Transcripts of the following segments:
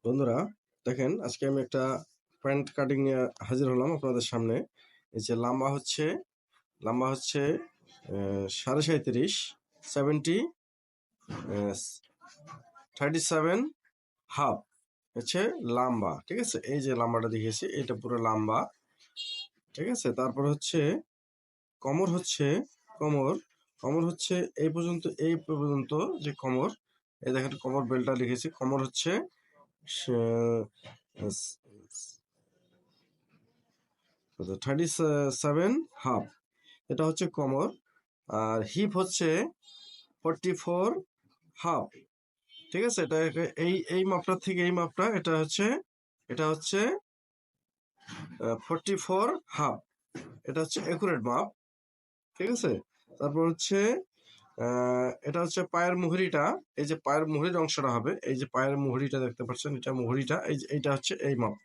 বন্ধুরা, দেখেন আজকে আমি একটা প্যান্ট কাটিং নিয়ে হাজির হলাম আপনাদের সামনে। এই যে লম্বা হচ্ছে 37.5, 37.5 হচ্ছে লম্বা। ঠিক আছে, এই যে লম্বাটা দেখিয়েছি এটা পুরো লম্বা। ঠিক আছে, তারপর হচ্ছে কোমর হচ্ছে কোমর কোমর হচ্ছে এই পর্যন্ত যে কোমর, এই দেখেন কোমর বেলটা লিখেছি। কোমর হচ্ছে 37.5, এটা হচ্ছে কোমর। আর হিপ হচ্ছে 44.5। ঠিক আছে, এই মাপটা থেকে এই মাপটা এটা হচ্ছে 44.5। এটা হচ্ছে একুরেট মাপ। ঠিক আছে, তারপর হচ্ছে এটা হচ্ছে পায়ের মুহুরিটা। এই যে পায়ের মুহুরির অংশটা হবে, এই যে পায়ের মুহুরিটা দেখতে পাচ্ছেন, এটা মুহুরিটা। এই যে এইটা হচ্ছে এই মাপ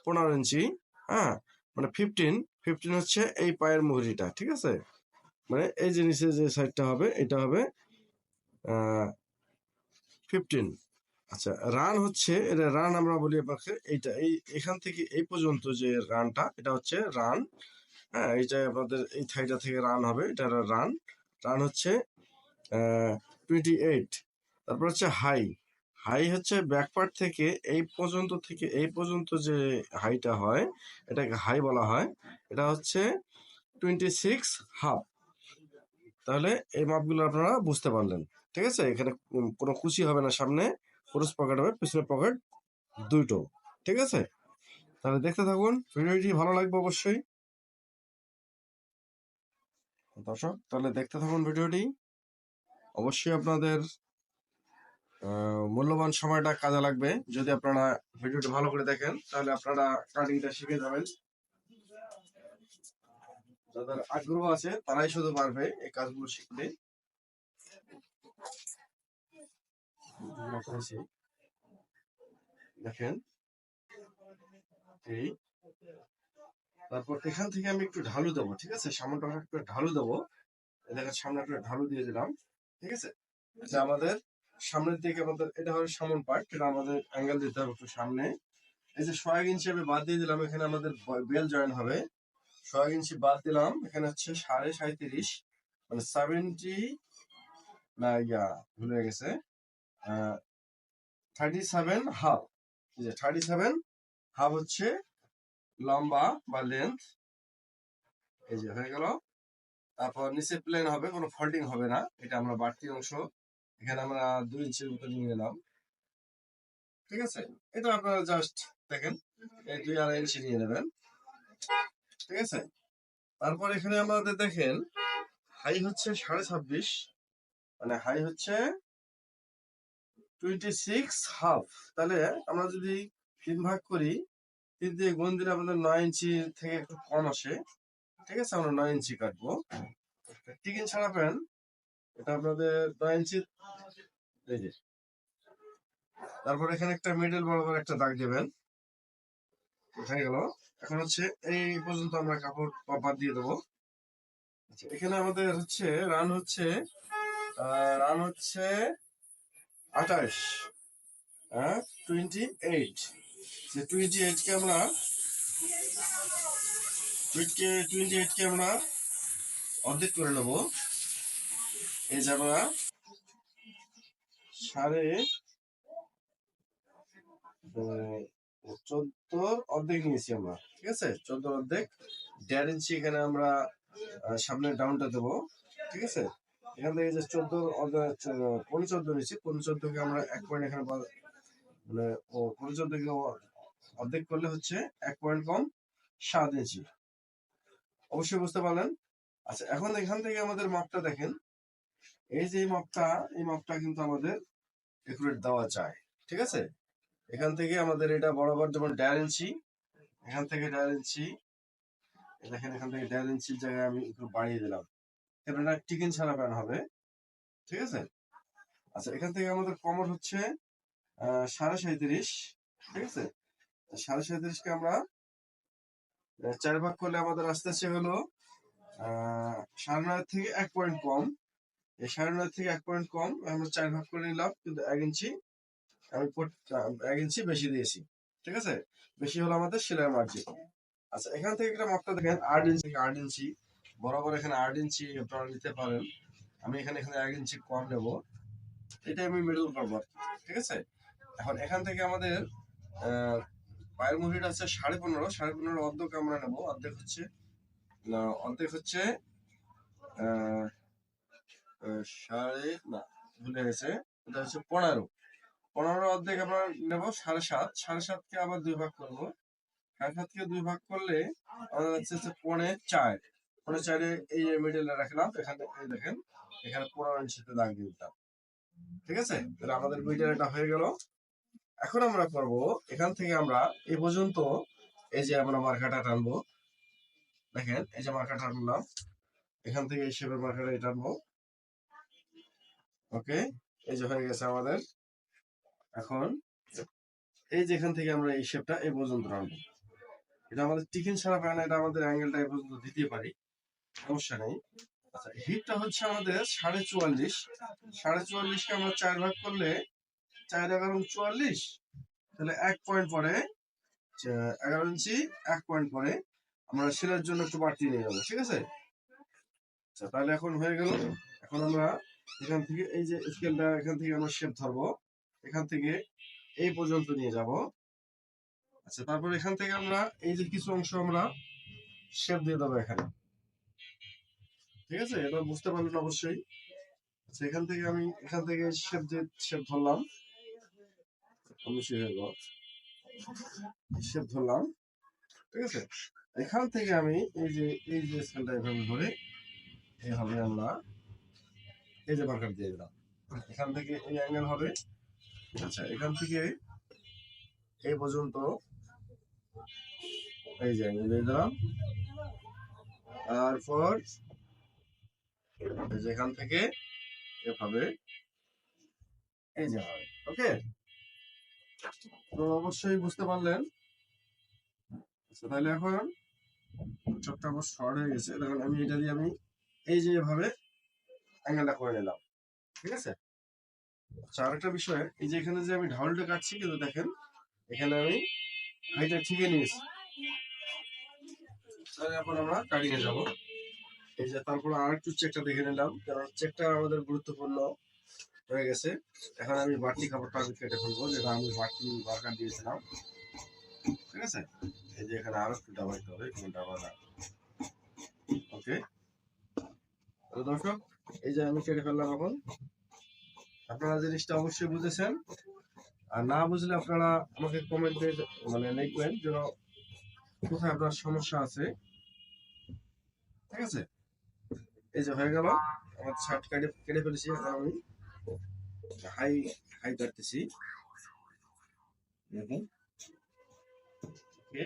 15 ইঞ্চি। হ্যাঁ, মানে 15 হচ্ছে এই পায়ের মুহুরিটা। ঠিক আছে, মানে এই যে নিচে যে সাইডটা হবে এটা হবে 15। আচ্ছা, রান হচ্ছে, এটা রান আমরা বলি আপনাকে। এইটা এখান থেকে এই পর্যন্ত যে রানটা, এটা হচ্ছে রান। হ্যাঁ, এইটা আপনাদের এই থাইটা থেকে রান হবে, এটা রান। রান হচ্ছে 28। তারপর হচ্ছে হাই। হাই হচ্ছে ব্যাকপার্ট থেকে এই পর্যন্ত যে হাইটা হয়, এটাকে হাই বলা হয়। এটা হচ্ছে 26.5। তাহলে এই মাপগুলো আপনারা বুঝতে পারলেন। ঠিক আছে, এখানে কোনো কুচি হবে না, সামনে ক্রস পকেট হবে, পিছনে পকেট দুটো। ঠিক আছে, তাহলে দেখতে থাকুন, ভিডিওটি ভালো লাগবে অবশ্যই দর্শক। তাহলে দেখতে থাকুন ভিডিওটি, অবশ্যই আপনাদের মূল্যবান সময়টা কাজে লাগবে। যদি আপনারা ভিডিওটি ভালো করে দেখেন তাহলে আপনারা কাটিংটা শিখে যাবেন। যাদের আগ্রহ আছে তারাই শুধু পারবে এই কাজগুলো শিখতে। দেখেন এই, তারপর এখান থেকে আমি একটু ঢালু দেবো। ঠিক আছে, সামনটা একটু ঢালু দেবো। দেখেন সামনে একটা ঢালু দিয়ে দিলাম। ঠিক আছে, যে আমাদের সামনের দিকে আমাদের এটা হবে সামন পার্ট, এটা আমাদের অ্যাঙ্গেল দিতে হবে একটু সামনে। এই যে 1.5 ইঞ্চি আমি বাদ দিয়ে দিলাম, এখানে আমাদের বেল জয়েন হবে। 1.5 ইঞ্চি বাদ দিলাম, এখানে হচ্ছে 37.5, মানে 70, না ভুলে গেছে, 37.5। 37.5 হচ্ছে লম্বা বা লেন্থ। এই যে হয়ে গেল। তারপর নিচে প্লেন হবে, কোনো ফল্ডিং হবে না। এটা আমরা বাড়তি অংশ এখানে আমরা 2 ইঞ্চির মতো নিয়ে নিলাম। ঠিক আছে, এটা আপনারা জাস্ট দেখেন, এই 2.5 ইঞ্চি নিয়ে নেবেন। ঠিক আছে, তারপর এখানে আমাদের দেখেন হাই হচ্ছে 26.5, মানে হাই হচ্ছে 26.5। তাহলে আমরা যদি 3 ভাগ করি, 3 দিয়ে গুণ দিলে আমাদের 9 ইঞ্চি থেকে একটু কম আসে। ঠিক আছে, আমরা 9 ইঞ্চি কাটবো। টিকিন ছাড়া প্যান্ট, এটা আপনাদের 9 ইঞ্চি। এই যে, তারপর এখানে একটা মিডল বরাবর একটা দাগ দেবেন। হয়ে গেল। এখন হচ্ছে এই পর্যন্ত আমরা কাপড় বাদ দিয়ে দেবো। আচ্ছা, এখানে আমাদের হচ্ছে রান হচ্ছে 28, হ্যাঁ 28। যে 28কে আমরা অর্ধেক করে নেবো। এই যে আমরা 14.5 অর্ধেক নিয়েছি আমরা। ঠিক আছে, 14 অর্ধেক 1.5 ইঞ্চি এখানে আমরা সামনে ডাউনটা দেবো। ঠিক আছে, এখান থেকে যে 14 নিয়েছি, 14কে আমরা 1 পয়েন্ট এখানে মানে 14কে অর্ধেক করলে হচ্ছে 1 পয়েন্ট কম 7 ইঞ্চি। অবশ্যই বুঝতে পারলেন। আচ্ছা, এখন এখান থেকে আমাদের মাপটা দেখেন। এই যে এই মাপটা কিন্তু আমাদের একুরেট দেওয়া যায়। ঠিক আছে, এখান থেকে আমাদের এটা বরাবর যেমন 1.5 ইঞ্চি, এখান থেকে 1.5 ইঞ্চি, দেখেন এখান থেকে 1.5 ইঞ্চির জায়গায় আমি একটু বাড়িয়ে দিলাম, এটা টিকিন ছাড়া প্যান হবে। ঠিক আছে, আচ্ছা, এখান থেকে আমাদের কমর হচ্ছে 37.5। ঠিক আছে, 37.5কে আমরা 4 ভাগ করলে আমাদের আস্তে আস্তে হলো 9.5 থেকে 1 পয়েন্ট কম। এই 9.5 থেকে 1 পয়েন্ট কম আমরা 4 ভাগ করে নিলাম, কিন্তু 1 ইঞ্চি আমি 1 ইঞ্চি বেশি দিয়েছি, ঠিক আছে? বেশি হলো আমাদের সেলাই মার্জিন। আচ্ছা, এখান থেকে একটা মাপটা দেখেন 8 ইঞ্চি বরাবর, এখানে 8 ইঞ্চি আপনারা নিতে পারেন। আমি এখানে 1 ইঞ্চি কম নেব, এটা আমি মিডল করবো, ঠিক আছে? এখন এখান থেকে আমাদের পায়ের মুভিটা আছে 15.5, 15.5 অর্ধেক আমরা নেবো, অর্ধেক হচ্ছে সাড়ে না ভুলে গেছে, এটা হচ্ছে 15 অর্ধেক আমরা নেবো 7.5, 7.5কে আবার 2 ভাগ করবো, 7.5কে 2 ভাগ করলে আমাদের হচ্ছে 4.4, 4.4 এই মিডলে রাখলাম, এখানে এই দেখেন এখানে 15 ইঞ্চিতে দাগ দিয়ে দিতাম, ঠিক আছে? তাহলে আমাদের মিডল এটা হয়ে গেল। এখন আমরা করব এখান থেকে আমরা এই পর্যন্ত, এই যে আমরা মার্কাটা টানবো, দেখেন এই যে মার্কাটা টানলাম, এখান থেকে এই শেপের মার্কাটা টানবো, ওকে? এই যে হয়ে গেছে আমাদের। এখন এই যে এখান থেকে আমরা এই শেপটা এই পর্যন্ত টানবো, এটা আমাদের টিকিন ছাড়া পায় না, এটা আমাদের অ্যাঙ্গেলটা এই পর্যন্ত দিতে পারি, সমস্যা নেই। আচ্ছা, হিটটা হচ্ছে আমাদের 44.5, 44.5কে আমরা 4 ভাগ করলে 4 11 44, তাহলে 1 পয়েন্ট পরে 11 ইঞ্চি 1 পয়েন্ট পরে আমরা সেলাইয়ের জন্য একটু বাড়তি নিয়ে যাবো, ঠিক আছে? আচ্ছা, তাহলে এখন হয়ে গেল। এখন আমরা এখান থেকে এই যে স্কেলটা, এখান থেকে আমরা শেপ ধরবো, এখান থেকে এই পর্যন্ত নিয়ে যাব। আচ্ছা, তারপর এখান থেকে আমরা এই যে কিছু অংশ আমরা শেপ দিয়ে দেবো এখানে, ঠিক আছে? এটা বুঝতে পারলেন অবশ্যই। আচ্ছা, এখান থেকে শেপ ধরলাম, অবশ্যই হয়ে গেল, শেপ ধরলাম, ঠিক আছে? এখান থেকে আমি এই যে স্কেলটা এভাবে ধরে এইভাবে আমরা এই যে মার্কার দিয়ে দিলাম, এখান থেকে এই অ্যাঙ্গেল হবে। আচ্ছা, এখান থেকে এই পর্যন্ত এই যে অ্যাঙ্গেল দিয়ে দিলাম, তারপর এই যে এখান থেকে এভাবে এই যে হবে, ওকে? তো অবশ্যই বুঝতে পারলেন। আচ্ছা, তাহলে এখন চোখটা আমার শর্ট হয়ে গেছে, দেখুন আমি এটা দিয়ে আমি এই যে এভাবে অ্যাঙ্গেলটা করে নিলাম, ঠিক আছে? আচ্ছা, আরেকটা বিষয়, এই যে এখানে যে আমি ঢালটা কাটছি, কিন্তু দেখেন এখানে আমি হাইটা ঠিকই নিয়েছি। তাহলে এখন আমরা কাটিং এ যাবো। এই যে তারপর আরেকটু চেকটা দেখে নিলাম, কারণ চেকটা আমাদের গুরুত্বপূর্ণ হয়ে গেছে। এখন আমি বাড়তি কাপড়টা আমি কেটে ফেলবো, যেটা আমি বাড়তি বার্কার দিয়েছিলাম, ঠিক আছে? এই যে এখানে আরো একটু ডাবাইতে হবে, ডাবাটা, ওকে? তো দর্শক, এই যে আমি কেটে ফেললাম। এখন আপনারা জিনিসটা অবশ্যই বুঝেছেন, আর না বুঝলে আপনারা আমাকে কমেন্টে মানে লিখবেন যে কোথায় আপনার সমস্যা আছে, ঠিক আছে? এই যে হয়ে গেল, আমার শার্ট কেটে ফেলেছি। এখন আমি হাই হাই কাটতেছি, দেখুন, ওকে?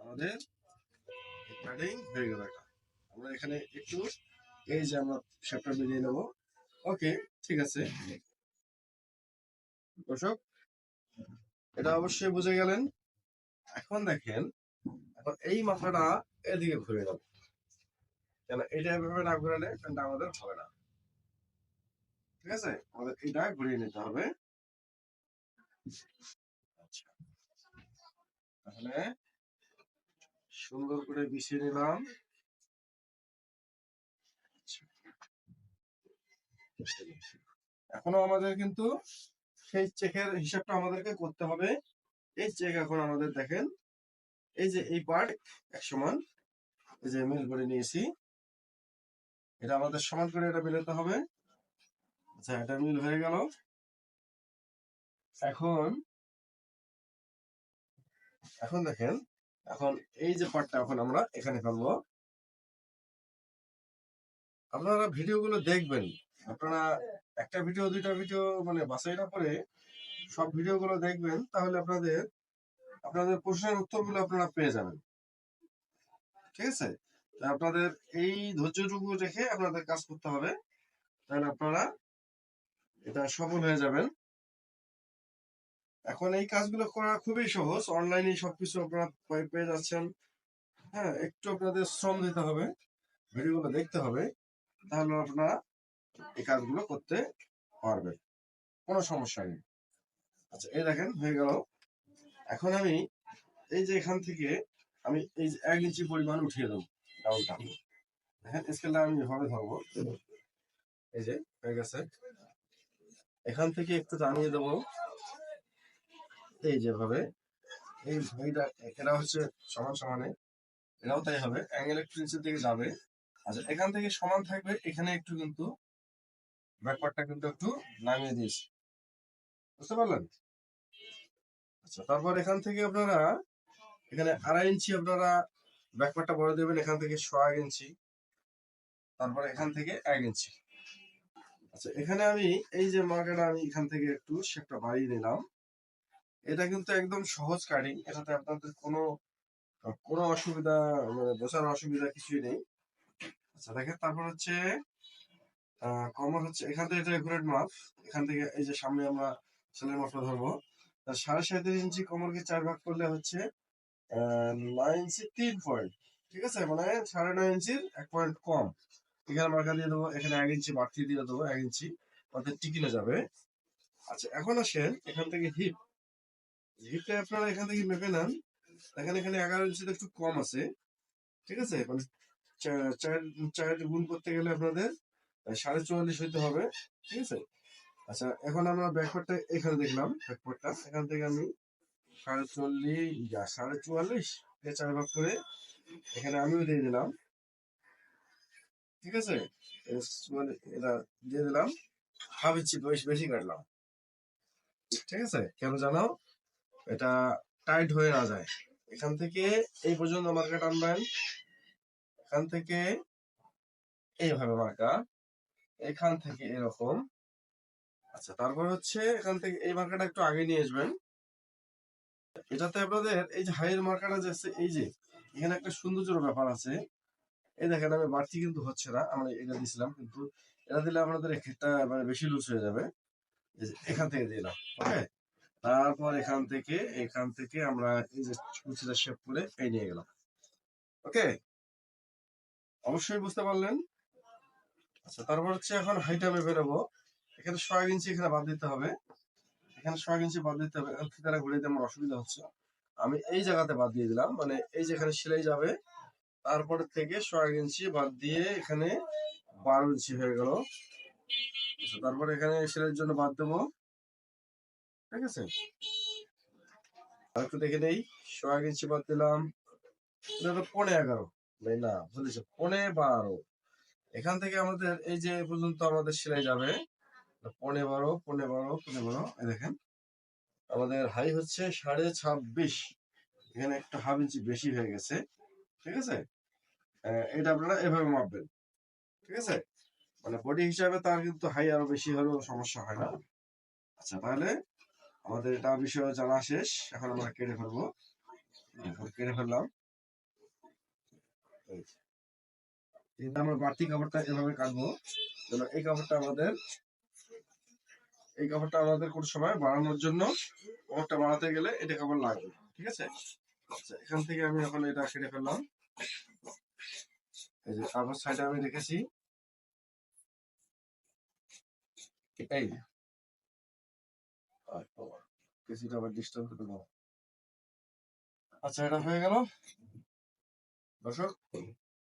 আমাদের কাটিং হয়ে গেল। এটা আমরা এখানে একটু এই যে আমরা শেপটা মিলিয়ে নেবো, ওকে? ঠিক আছে দর্শক, এটা অবশ্যই বুঝে গেলেন। এখন দেখেন, এখন এই মাথাটা এদিকে ঘুরে গেল, কেন? এটা এভাবে না ঘুরালে প্যান্টটা আমাদের হবে না, ঠিক আছে? আমাদের এটা ঘুরিয়ে নিতে হবে। আচ্ছা, তাহলে সুন্দর করে বিছিয়ে নিলাম। আচ্ছা, এখনো আমাদের কিন্তু সেই চেকের হিসাবটা আমাদেরকে করতে হবে। এই চেক এখন আমাদের দেখেন, এই যে এই পার্ট এক সমান, এই যে মিল করে নিয়েছি, এটা আমাদের সমান করে এটা মিলাতে হবে। আচ্ছা, এটা মিল হয়ে গেল। এখন এখন দেখেন, এখন এই যে পার্টটা এখন আমরা এখানে ফেলবো। আপনারা ভিডিওগুলো দেখবেন, আপনারা একটা ভিডিও দুইটা ভিডিও মানে বাছাই না করে সব ভিডিওগুলো দেখবেন, তাহলে আপনাদের আপনাদের প্রশ্নের উত্তরগুলো আপনারা পেয়ে যাবেন, ঠিক আছে? আপনাদের এই ধৈর্যটুকু রেখে আপনাদের কাজ করতে হবে, তাহলে আপনারা এটা সফল হয়ে যাবেন। এখন এই কাজগুলো করা খুবই সহজ, অনলাইনে সবকিছু আপনারা পেয়ে যাচ্ছেন। হ্যাঁ, একটু আপনাদের শ্রম দিতে হবে, ভিডিওগুলো দেখতে হবে, তাহলে আপনারা এই কাজগুলো করতে পারবেন, কোনো সমস্যা নেই। আচ্ছা, এই দেখেন হয়ে গেল। এখন আমি এই যে এখান থেকে আমি এই যে 1 ইঞ্চি পরিমাণ উঠিয়ে দেবো ডাউনটা। দেখেন স্কেলটা আমি এভাবে ধরবো, এই যে হয়ে গেছে। এখান থেকে একটু টানিয়ে দেবো, এই যেভাবে, এই এইটা এটা হচ্ছে সমান সমানে, এটাও তাই হবে, অ্যাঙ্গেল একটু নিচের দিকে যাবে। আচ্ছা, এখান থেকে সমান থাকবে, এখানে একটু কিন্তু ব্যাকপার্টটা কিন্তু একটু নামিয়ে দিয়েছি, বুঝতে পারলেন? আচ্ছা, তারপর এখান থেকে আপনারা এখানে 2.5 ইঞ্চি আপনারা ব্যাকপার্টটা বড় দেবেন, এখান থেকে 1.25 ইঞ্চি, তারপর এখান থেকে 1 ইঞ্চি। আচ্ছা, এখানে আমি এই যে মার্কাটা আমি এখান থেকে একটু শেপটা বাড়িয়ে নিলাম। এটা কিন্তু একদম সহজ কাটিং, এটাতে আপনাদের কোনো কোনো অসুবিধা, মানে বোঝার অসুবিধা কিছুই নেই। আচ্ছা দেখেন, তারপর হচ্ছে কমর হচ্ছে এখান থেকে এটা একুরেট মাপ, এখান থেকে এই যে সামনে আমরা সেলের মাপটা ধরবো, 37.5 ইঞ্চি কোমরকে 4 ভাগ করলে হচ্ছে 9 ইঞ্চি 3 পয়েন্ট, ঠিক আছে, মানে 9.5 ইঞ্চির 1 পয়েন্ট কম। এখানে মার্কা দিয়ে দেবো, এখানে 1 ইঞ্চি বাড়তি দিয়ে দেবো, 1 ইঞ্চি তাতে টিকিলে যাবে। আচ্ছা, এখন আসেন এখান থেকে হিপটা আপনারা এখান থেকে মেপে নেন। দেখেন এখানে 11 ইঞ্চিতে একটু কম আছে, ঠিক আছে, মানে চার চার চার গুণ করতে গেলে আপনাদের 44.5 হইতে হবে, ঠিক আছে। আচ্ছা, এখন আমরা ব্যাকওয়ার্ডটা এখানে দেখলাম, ব্যাকওয়ার্ডটা এখান থেকে আমি 44.5 4 ভাগ করে এখানে আমিও দিয়ে দিলাম, ঠিক আছে। মানে এটা দিয়ে দিলাম, 1/2 ইঞ্চি বেশি বেশি কাটলাম, ঠিক আছে। কেন জানো, এটা টাইট হয়ে না যায়। এখান থেকে এই পর্যন্ত মার্কা টানবেন, এখান থেকে এইভাবে মার্কা, এখান থেকে এরকম। আচ্ছা, তারপর হচ্ছে এখান থেকে এই মার্কাটা একটু আগে নিয়ে আসবেন। এটাতে আপনাদের এই যে হাইয়ের মার্কাটা যে আছে, এই যে এখানে একটা সৌন্দর্যের ব্যাপার আছে। এই দেখেন আমি বাড়তি কিন্তু হচ্ছে না, আমরা এটা দিছিলাম, কিন্তু এটা দিলে আপনাদের ক্ষেতটা মানে বেশি লুজ হয়ে যাবে। এই যে এখান থেকে দিলাম, ওকে। তারপর এখান থেকে আমরা এই যে কুচিটা শেপ করে এই নিয়ে গেলাম, ওকে। অবশ্যই বুঝতে পারলেন। আচ্ছা, তারপর হচ্ছে এখন হাইটা মেপে নেবো। এখানে 1.5 ইঞ্চি এখানে বাদ দিতে হবে, এখানে 1.5 ইঞ্চি বাদ দিতে হবে। এখন ফিতাটা ঘুরে দিতে আমার অসুবিধা হচ্ছে, আমি এই জায়গাতে বাদ দিয়ে দিলাম, মানে এই যেখানে সেলাই যাবে তারপর থেকে 1.5 ইঞ্চি বাদ দিয়ে এখানে 12 ইঞ্চি হয়ে গেল। আচ্ছা, তারপর এখানে সেলাইয়ের জন্য বাদ দেবো, ঠিক আছে। আর একটু দেখে নেই, 1.5 ইঞ্চি বাদ দিলাম, এটা তো 11.5, না বলেছে 12.5। এখান থেকে আমাদের এই যে এ পর্যন্ত আমাদের সেলাই যাবে 15.5 এই দেখেন আমাদের হাই হচ্ছে 26.5, এখানে একটা 1/2 ইঞ্চি বেশি হয়ে গেছে, ঠিক আছে। এটা আপনারা এভাবে মাপবেন, ঠিক আছে, মানে বডি হিসাবে তার কিন্তু হাই আরো বেশি হলেও সমস্যা হয় না। আচ্ছা, তাহলে আমাদের এটা বিষয়ে জানা শেষ, এখন আমরা কেটে ফেলবো। এখন কেটে ফেললাম, কিন্তু আমরা বাড়তি কাপড়টা এভাবে কাটবো যেন এই কাপড়টা আমাদের কোনো সময় বাড়ানোর জন্য, কাপড়টা বাড়াতে গেলে এটা কাপড় লাগবে, ঠিক আছে। আচ্ছা, এখান থেকে আমি এখন এটা কেটে ফেললাম, এই যে কাপড় সাইডে আমি রেখেছি, এই কিছুটা আবার ডিস্টার্ব করে দাও। আচ্ছা, এটা হয়ে গেল দর্শক।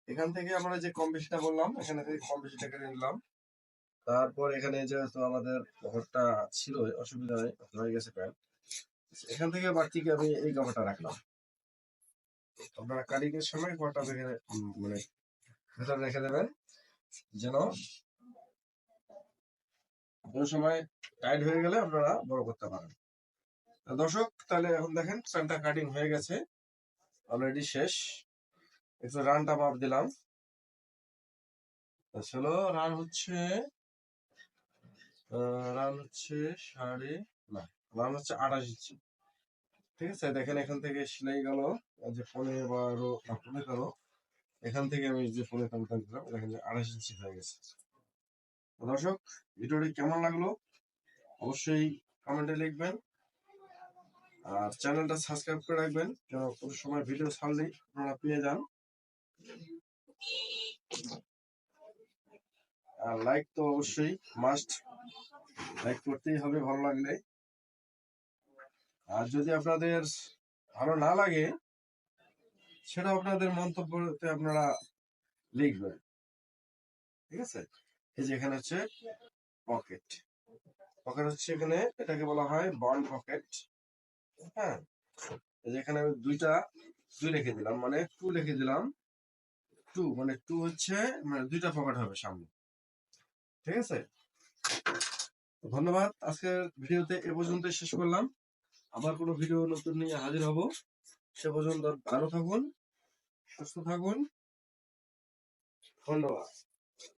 এখান থেকে আমরা যে কম বেশিটা বললাম, এখানে থেকে কম বেশিটা কেটে নিলাম। তারপর এখানে যেহেতু আমাদের ঘরটা ছিল, অসুবিধা নেই, হয়ে গেছে প্যান্ট। এখান থেকে বাড়তি আমি এই কাপড়টা রাখলাম। আপনারা কাটিং এর সময় ঘরটা মানে ভেতরে রেখে দেবেন, যেন কোনো সময় টাইট হয়ে গেলে আপনারা বড় করতে পারেন। দর্শক, তাহলে এখন দেখেন প্যান্টটা কাটিং হয়ে গেছে, অলরেডি শেষ। একটু রানটা মাপ দিলাম, চলো। রান হচ্ছে রান হচ্ছে সাড়ে, না, রান হচ্ছে 28 ইঞ্চি, ঠিক আছে। দেখেন এখান থেকে সেলাই গেল যে 15 এখান থেকে আমি যে ফোনে কামটা দিলাম, দেখেন যে 28 ইঞ্চি হয়ে গেছে। দর্শক, ভিডিওটি কেমন লাগলো অবশ্যই কমেন্টে লিখবেন। আর চ্যানেলটা সাবস্ক্রাইব করে রাখবেন যেন কোনো সময় ভিডিও ছাড়লেই আপনারা পেয়ে যান। আর লাইক তো অবশ্যই মাস্ট, লাইক করতেই হবে ভালো লাগলে। আর যদি আপনাদের ভালো না লাগে সেটা আপনাদের মন্তব্যতে আপনারা লিখবেন, ঠিক আছে। এই যে এখানে হচ্ছে পকেট, পকেট হচ্ছে এখানে এটাকে বলা হয় বন্ড পকেট। হ্যাঁ, এই যে এখানে আমি দুই লিখে দিলাম, মানে টু লিখে দিলাম। টু মানে টু হচ্ছে মানে দুইটা পকেট হবে সামনে, ঠিক আছে। ধন্যবাদ, আজকের ভিডিওতে এ পর্যন্ত শেষ করলাম। আবার কোনো ভিডিও নতুন নিয়ে হাজির হব। সে পর্যন্ত ভালো থাকুন, সুস্থ থাকুন। ধন্যবাদ।